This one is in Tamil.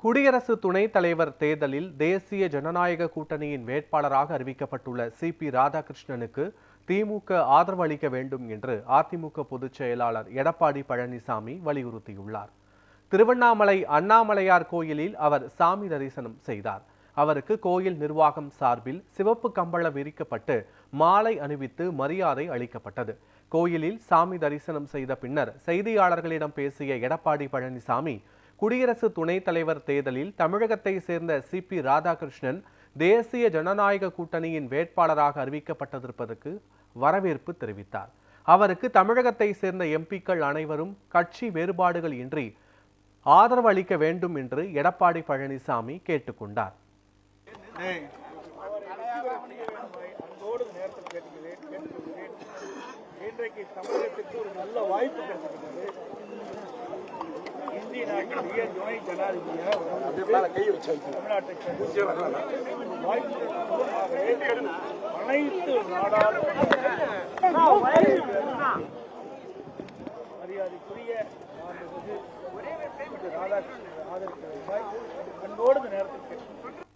குடியரசு துணைத் தலைவர் தேர்தலில் தேசிய ஜனநாயக கூட்டணியின் வேட்பாளராக அறிவிக்கப்பட்டுள்ள சி.பி. ராதாகிருஷ்ணனுக்கு திமுக ஆதரவு அளிக்க வேண்டும் என்று அதிமுக பொதுச் செயலாளர் எடப்பாடி பழனிசாமி வலியுறுத்தியுள்ளார். திருவண்ணாமலை அண்ணாமலையார் கோயிலில் அவர் சாமி தரிசனம் செய்தார். அவருக்கு கோயில் நிர்வாகம் சார்பில் சிவப்பு கம்பளம் விரிக்கப்பட்டு மாலை அணிவித்து மரியாதை அளிக்கப்பட்டது. கோயிலில் சாமி தரிசனம் செய்த பின்னர் செய்தியாளர்களிடம் பேசிய எடப்பாடி பழனிசாமி, குடியரசு துணைத் தலைவர் தேர்தலில் தமிழகத்தை சேர்ந்த சி.பி. ராதாகிருஷ்ணன் தேசிய ஜனநாயக கூட்டணியின் வேட்பாளராக அறிவிக்கப்பட்டிருப்பதற்கு வரவேற்பு தெரிவித்தார். அவருக்கு தமிழகத்தை சேர்ந்த எம்பிக்கள் அனைவரும் கட்சி வேறுபாடுகள் இன்றி ஆதரவு அளிக்க வேண்டும் என்று எடப்பாடி பழனிசாமி கேட்டுக்கொண்டார். இன்றைக்கு தமிழகத்திற்கு ஒரு நல்ல வாய்ப்பு கிடைத்திருக்கிறது. இந்திய நாட்டினுடைய துணை ஜனாதிபதியாக தமிழ்நாட்டை அனைத்து மரியாதைக்குரிய ராதாகிருஷ்ணன் ஆதரிக்க அன்போடு இந்த நேரத்தில்